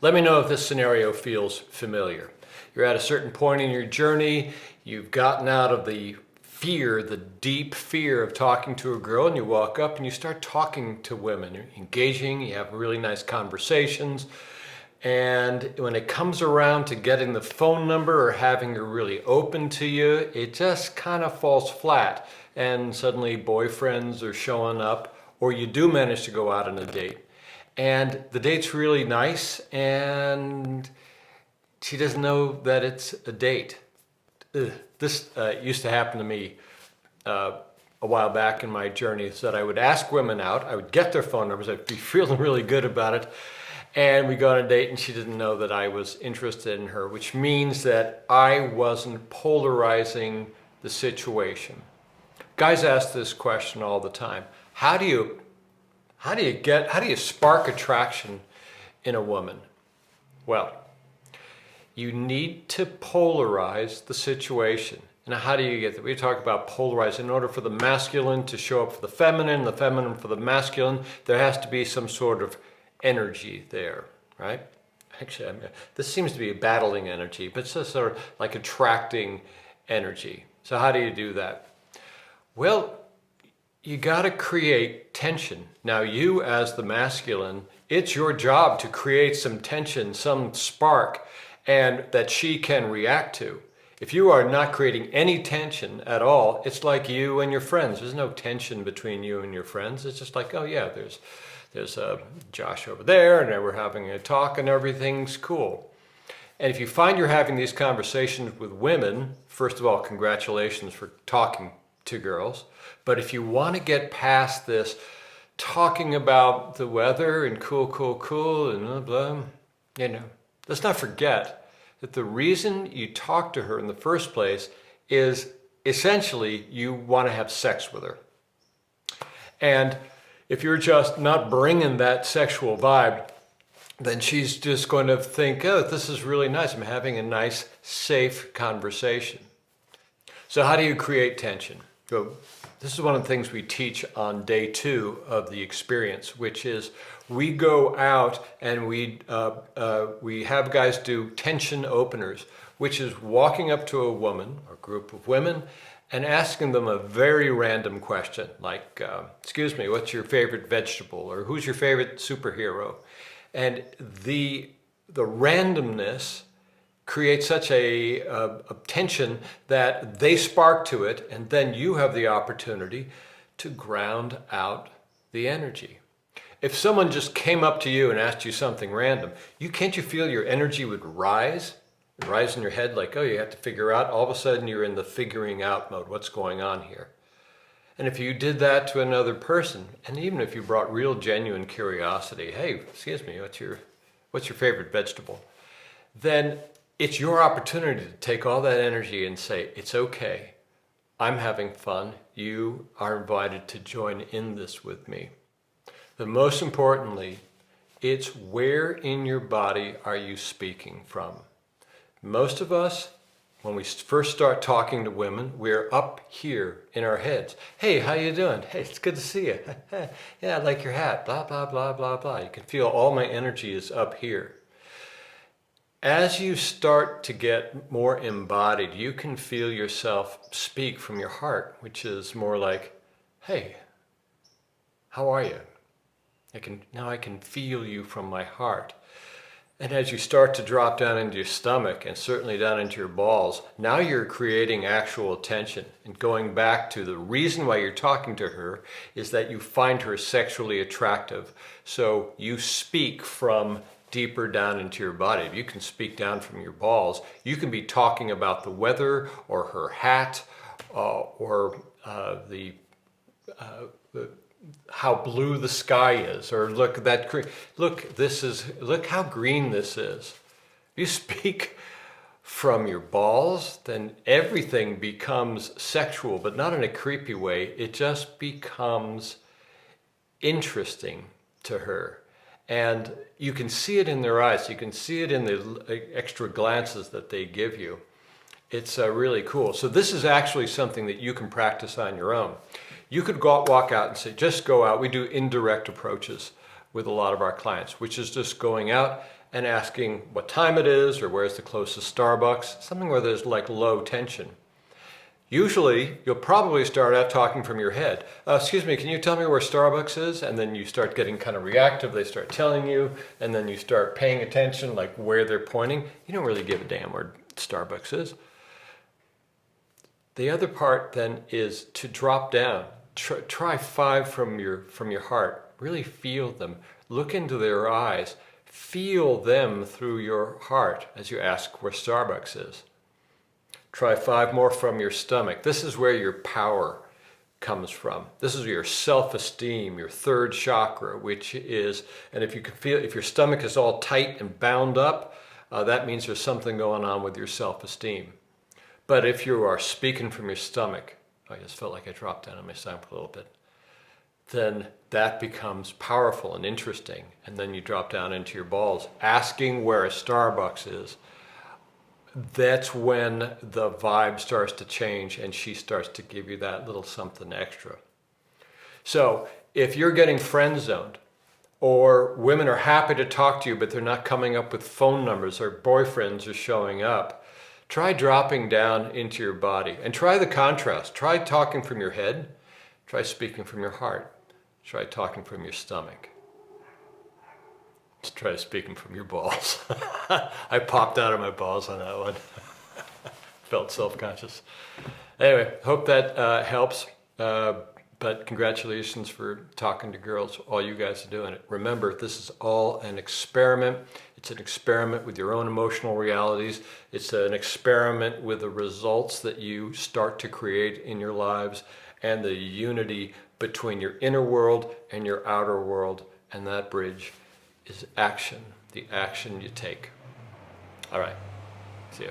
Let me know if this scenario feels familiar. You're at a certain point in your journey, you've gotten out of the fear, the deep fear of talking to a girl, and you walk up and you start talking to women. You're engaging, you have really nice conversations, and when it comes around to getting the phone number or having her really open to you, it just kind of falls flat, and suddenly boyfriends are showing up, or you do manage to go out on a date. And the date's really nice, and she doesn't know that it's a date. This used to happen to me a while back in my journey, is that I would ask women out, I would get their phone numbers, I'd be feeling really good about it, and we go on a date and she didn't know that I was interested in her, which means that I wasn't polarizing the situation. Guys ask this question all the time. How do you spark attraction in a woman? Well, you need to polarize the situation. Now, how do you get that? We talk about polarize. In order for the masculine to show up for the feminine for the masculine, there has to be some sort of energy there, right? Actually, this seems to be a battling energy, but it's just sort of like attracting energy. So how do you do that? Well, you got to create tension. Now, you as the masculine, it's your job to create some tension, some spark, and that she can react to. If you are not creating any tension at all, it's like you and your friends. There's no tension between you and your friends. It's just like, oh yeah, there's Josh over there, and we're having a talk and everything's cool. And if you find you're having these conversations with women, first of all, congratulations for talking to girls. But if you want to get past this talking about the weather and cool and blah, blah, let's not forget that the reason you talk to her in the first place is essentially you want to have sex with her. And if you're just not bringing that sexual vibe, then she's just going to think, oh, this is really nice. I'm having a nice, safe conversation. So how do you create tension? So this is one of the things we teach on day 2 of the experience, which is we go out and we have guys do tension openers, which is walking up to a woman or group of women and asking them a very random question like, excuse me, what's your favorite vegetable? Or who's your favorite superhero? And the randomness creates such a tension that they spark to it, and then you have the opportunity to ground out the energy. If someone just came up to you and asked you something random, can't you feel your energy would rise in your head like, oh, you have to figure out, all of a sudden you're in the figuring out mode, what's going on here? And if you did that to another person, and even if you brought real genuine curiosity, hey, excuse me, what's your favorite vegetable? Then it's your opportunity to take all that energy and say, it's okay, I'm having fun, you are invited to join in this with me. But most importantly, it's where in your body are you speaking from? Most of us, when we first start talking to women, we're up here in our heads. Hey, how you doing? Hey, it's good to see you. Yeah, I like your hat, blah, blah, blah, blah, blah. You can feel all my energy is up here. As you start to get more embodied, you can feel yourself speak from your heart, which is more like, hey, how are you? Now I can feel you from my heart. And as you start to drop down into your stomach and certainly down into your balls, now you're creating actual tension. And going back to the reason why you're talking to her is that you find her sexually attractive. So you speak from deeper down into your body. If you can speak down from your balls, you can be talking about the weather or her hat or how blue the sky is, or look how green this is. If you speak from your balls, then everything becomes sexual, but not in a creepy way. It just becomes interesting to her. And you can see it in their eyes. You can see it in the extra glances that they give you. It's really cool. So this is actually something that you can practice on your own. You could walk out and say, just go out. We do indirect approaches with a lot of our clients, which is just going out and asking what time it is or where's the closest Starbucks, something where there's like low tension. Usually, you'll probably start out talking from your head. Excuse me, can you tell me where Starbucks is? And then you start getting kind of reactive. They start telling you, and then you start paying attention, like where they're pointing. You don't really give a damn where Starbucks is. The other part then is to drop down. Try 5 from your heart. Really feel them. Look into their eyes. Feel them through your heart as you ask where Starbucks is. Try 5 more from your stomach. This is where your power comes from. This is your self-esteem, your third chakra, which is, and if you can feel, if your stomach is all tight and bound up, that means there's something going on with your self-esteem. But if you are speaking from your stomach, I just felt like I dropped down on my stomach a little bit, then that becomes powerful and interesting. And then you drop down into your balls, asking where a Starbucks is. That's when the vibe starts to change and she starts to give you that little something extra. So if you're getting friend zoned, or women are happy to talk to you but they're not coming up with phone numbers, or boyfriends are showing up, try dropping down into your body and try the contrast. Try talking from your head, try speaking from your heart, try talking from your stomach. Try speaking from your balls. I popped out of my balls on that one. Felt self-conscious. Anyway, hope that helps. But congratulations for talking to girls. All you guys are doing it. Remember, this is all an experiment. It's an experiment with your own emotional realities. It's an experiment with the results that you start to create in your lives and the unity between your inner world and your outer world. And that bridge is action, the action you take. All right, see ya.